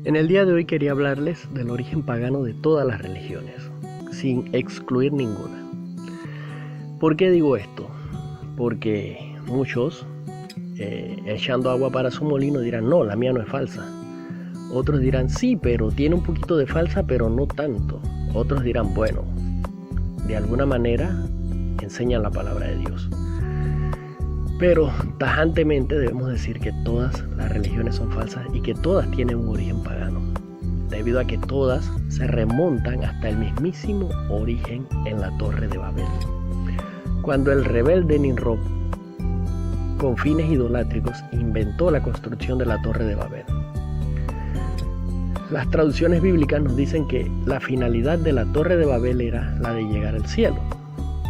En el día de hoy quería hablarles del origen pagano de todas las religiones, sin excluir ninguna. ¿Por qué digo esto? Porque muchos, echando agua para su molino, dirán, no, la mía no es falsa. Otros dirán, sí, pero tiene un poquito de falsa, pero no tanto. Otros dirán, bueno, de alguna manera enseñan la palabra de Dios. Pero tajantemente debemos decir que todas las religiones son falsas y que todas tienen un origen pagano, debido a que todas se remontan hasta el mismísimo origen en la Torre de Babel. Cuando el rebelde Nimrod, con fines idolátricos, inventó la construcción de la Torre de Babel. Las traducciones bíblicas nos dicen que la finalidad de la Torre de Babel era la de llegar al cielo.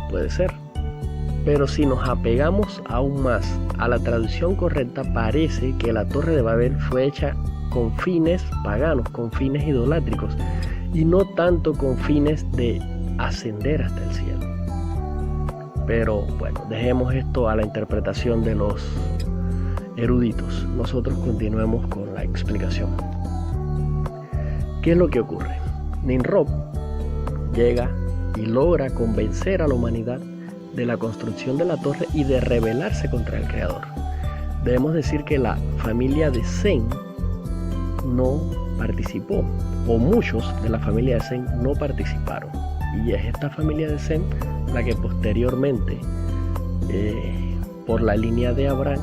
Puede ser. Pero si nos apegamos aún más a la traducción correcta, parece que la Torre de Babel fue hecha con fines paganos, con fines idolátricos, y no tanto con fines de ascender hasta el cielo. Pero bueno, dejemos esto a la interpretación de los eruditos. Nosotros continuemos con la explicación. ¿Qué es lo que ocurre? Nimrod llega y logra convencer a la humanidad de la construcción de la torre y de rebelarse contra el Creador. Debemos decir que la familia de Sem no participó, o muchos de la familia de Sem no participaron, y es esta familia de Sem la que posteriormente, por la línea de Abraham,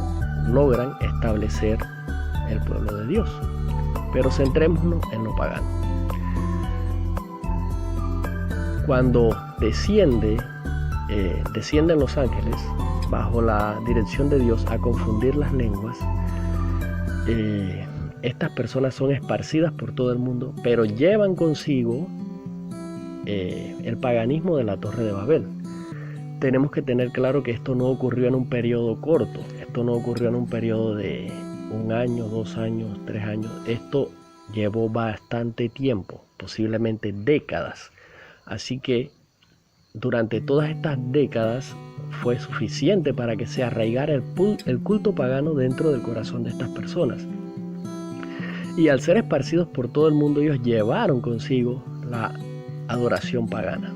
logran establecer el pueblo de Dios. Pero centrémonos en lo pagano. Cuando descienden los ángeles bajo la dirección de Dios a confundir las lenguas, estas personas son esparcidas por todo el mundo, pero llevan consigo el paganismo de la Torre de Babel. Tenemos que tener claro que esto no ocurrió en un periodo corto, esto no ocurrió en un periodo de 1 año, 2 años, 3 años, esto llevó bastante tiempo, posiblemente décadas. Así que durante todas estas décadas fue suficiente para que se arraigara el culto pagano dentro del corazón de estas personas. Y al ser esparcidos por todo el mundo, ellos llevaron consigo la adoración pagana.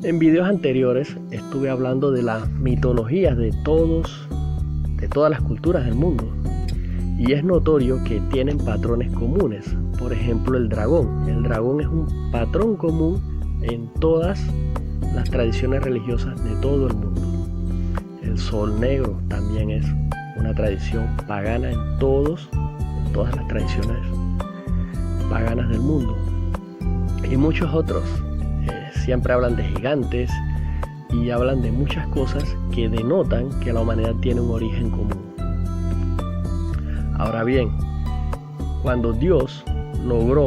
En videos anteriores estuve hablando de las mitologías de todas las culturas del mundo. Y es notorio que tienen patrones comunes. Por ejemplo, el dragón. El dragón es un patrón común en todas las tradiciones religiosas de todo el mundo. El sol negro también es una tradición pagana en todas las tradiciones paganas del mundo. Y muchos otros. Siempre hablan de gigantes y hablan de muchas cosas que denotan que la humanidad tiene un origen común. Ahora bien, cuando Dios logró,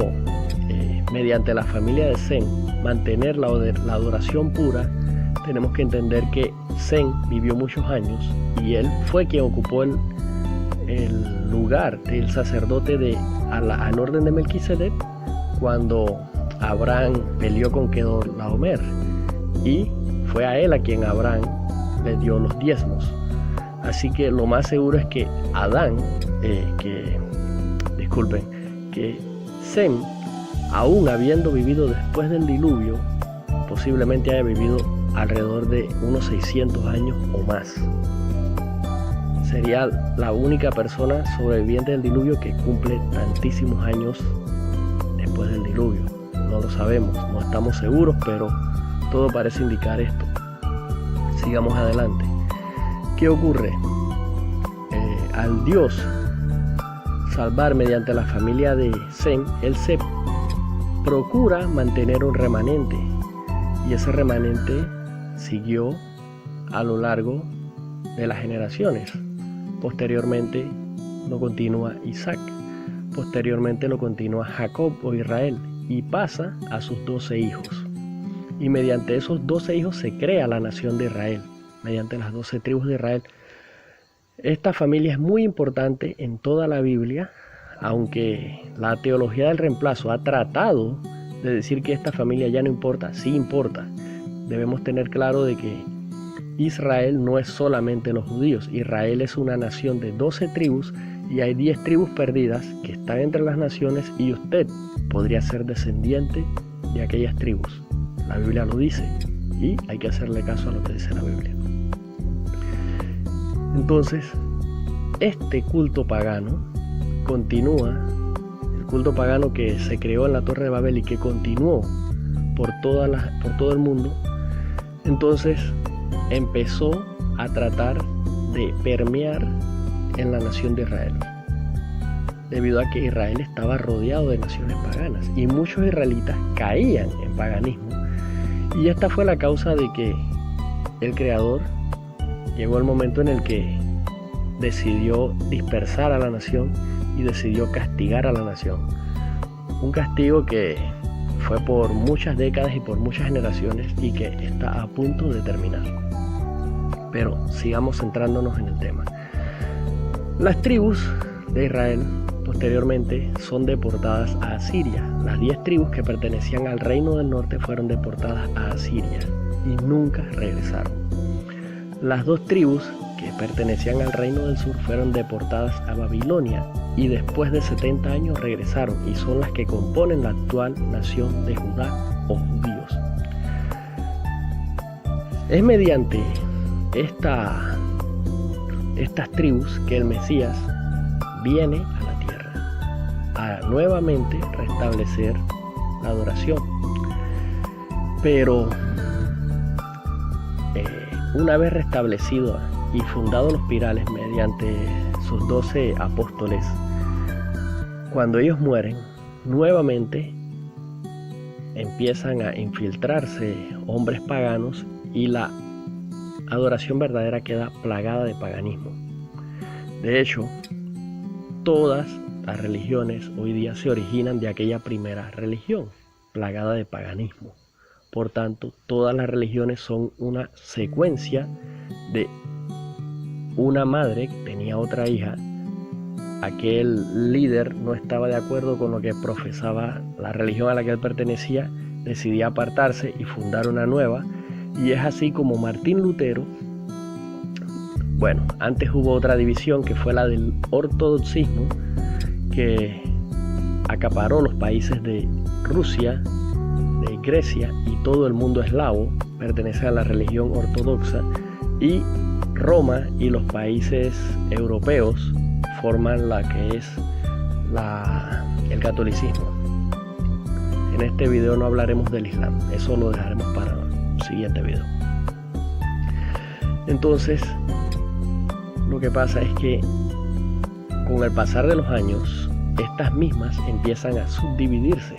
mediante la familia de Sem, mantener la adoración pura, tenemos que entender que Sem vivió muchos años y él fue quien ocupó el lugar del sacerdote al orden de Melquisedec cuando Abraham peleó con Kedorlaomer, y fue a él a quien Abraham le dio los diezmos. Así que lo más seguro es que que Sem, aún habiendo vivido después del diluvio, posiblemente haya vivido alrededor de unos 600 años o más. Sería la única persona sobreviviente del diluvio que cumple tantísimos años después del diluvio. No lo sabemos, no estamos seguros, pero todo parece indicar esto. Sigamos adelante. ¿Qué ocurre? Al Dios salvar mediante la familia de Sem, él se procura mantener un remanente, y ese remanente siguió a lo largo de las generaciones. Posteriormente lo continúa Isaac, posteriormente lo continúa Jacob o Israel, y pasa a sus 12 hijos. Y mediante esos 12 hijos se crea la nación de Israel, mediante las 12 tribus de Israel. Esta familia es muy importante en toda la Biblia, aunque la teología del reemplazo ha tratado de decir que esta familia ya no importa. Sí importa. Debemos tener claro de que Israel no es solamente los judíos. Israel es una nación de 12 tribus y hay 10 tribus perdidas que están entre las naciones y usted podría ser descendiente de aquellas tribus. La Biblia lo dice y hay que hacerle caso a lo que dice la Biblia. Entonces, este culto pagano continúa, el culto pagano que se creó en la Torre de Babel y que continuó por todo el mundo, entonces empezó a tratar de permear en la nación de Israel, debido a que Israel estaba rodeado de naciones paganas y muchos israelitas caían en paganismo, y esta fue la causa de que el Creador llegó el momento en el que decidió dispersar a la nación y decidió castigar a la nación. Un castigo que fue por muchas décadas y por muchas generaciones y que está a punto de terminar. Pero sigamos centrándonos en el tema. Las tribus de Israel posteriormente son deportadas a Asiria. Las 10 tribus que pertenecían al reino del norte fueron deportadas a Asiria y nunca regresaron. Las 2 tribus que pertenecían al reino del sur fueron deportadas a Babilonia y después de 70 años regresaron y son las que componen la actual nación de Judá o judíos. Es mediante estas tribus que el Mesías viene a la tierra a nuevamente restablecer la adoración. Pero una vez restablecido y fundado los pirales mediante sus 12 apóstoles, cuando ellos mueren, nuevamente empiezan a infiltrarse hombres paganos y la adoración verdadera queda plagada de paganismo. De hecho, todas las religiones hoy día se originan de aquella primera religión, plagada de paganismo. Por tanto, todas las religiones son una secuencia de una madre que tenía otra hija. Aquel líder no estaba de acuerdo con lo que profesaba la religión a la que él pertenecía, decidía apartarse y fundar una nueva, y es así como Martín Lutero, bueno, antes hubo otra división que fue la del ortodoxismo, que acaparó los países de Rusia, de Grecia y todo el mundo eslavo, pertenece a la religión ortodoxa, y Roma y los países europeos forman la que es el catolicismo. En este video no hablaremos del Islam, eso lo dejaremos para el siguiente video. Entonces, lo que pasa es que con el pasar de los años, estas mismas empiezan a subdividirse.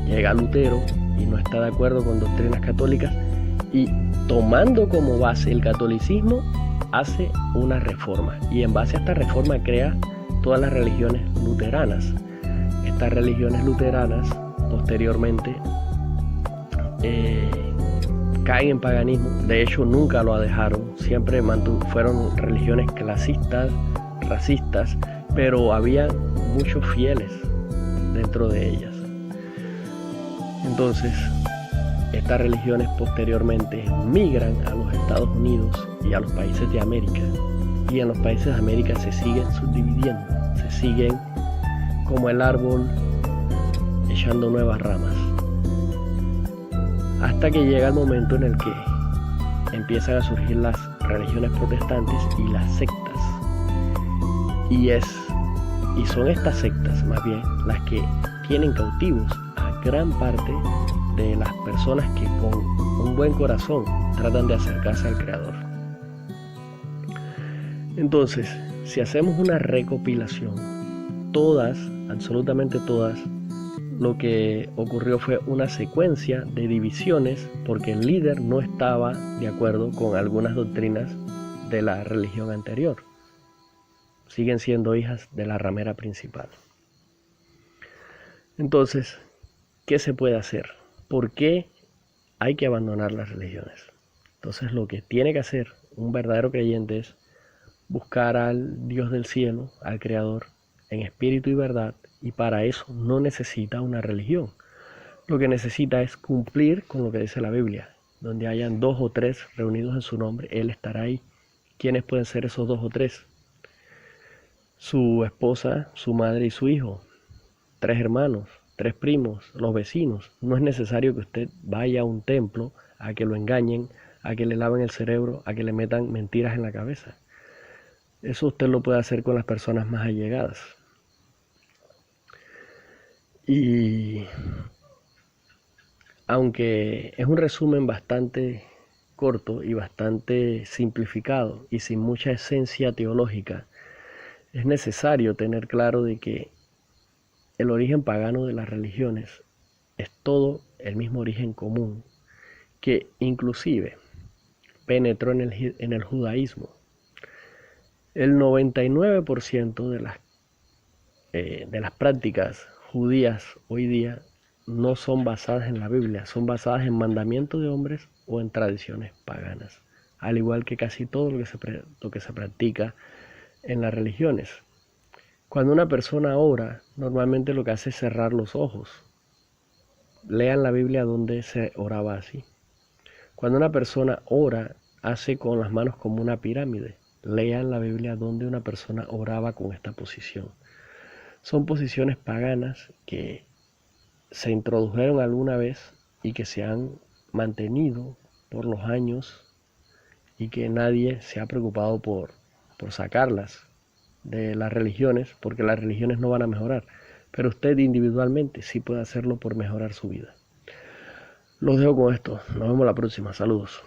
Llega Lutero y no está de acuerdo con doctrinas católicas y, tomando como base el catolicismo, hace una reforma, y en base a esta reforma crea todas las religiones luteranas. Estas religiones luteranas posteriormente caen en paganismo. De hecho, nunca lo dejaron, siempre fueron religiones clasistas, racistas, pero había muchos fieles dentro de ellas. Entonces, estas religiones posteriormente migran a los Estados Unidos y a los países de América, y en los países de América se siguen subdividiendo, se siguen como el árbol echando nuevas ramas, hasta que llega el momento en el que empiezan a surgir las religiones protestantes y las sectas, y son estas sectas más bien las que tienen cautivos a gran parte de las personas que con un buen corazón tratan de acercarse al Creador. Entonces, si hacemos una recopilación, todas, absolutamente todas, lo que ocurrió fue una secuencia de divisiones porque el líder no estaba de acuerdo con algunas doctrinas de la religión anterior. Siguen siendo hijas de la ramera principal. Entonces, ¿qué se puede hacer? ¿Por qué hay que abandonar las religiones? Entonces, lo que tiene que hacer un verdadero creyente es buscar al Dios del cielo, al Creador, en espíritu y verdad, y para eso no necesita una religión. Lo que necesita es cumplir con lo que dice la Biblia. Donde hayan 2 o 3 reunidos en su nombre, Él estará ahí. ¿Quiénes pueden ser esos 2 o 3? su esposa, su madre y su hijo, 3 hermanos, 3 primos, los vecinos. No es necesario que usted vaya a un templo a que lo engañen, a que le laven el cerebro, a que le metan mentiras en la cabeza. Eso usted lo puede hacer con las personas más allegadas. Y aunque es un resumen bastante corto y bastante simplificado y sin mucha esencia teológica, es necesario tener claro de que el origen pagano de las religiones es todo el mismo origen común que inclusive penetró en el judaísmo. El 99% de las prácticas judías hoy día no son basadas en la Biblia, son basadas en mandamientos de hombres o en tradiciones paganas, al igual que casi todo lo que se practica en las religiones. Cuando una persona ora, normalmente lo que hace es cerrar los ojos. Lean la Biblia donde se oraba así. Cuando una persona ora, hace con las manos como una pirámide. Lean la Biblia donde una persona oraba con esta posición. Son posiciones paganas que se introdujeron alguna vez y que se han mantenido por los años y que nadie se ha preocupado por sacarlas de las religiones, porque las religiones no van a mejorar, pero usted individualmente sí puede hacerlo por mejorar su vida. Los dejo con esto, nos vemos la próxima, saludos.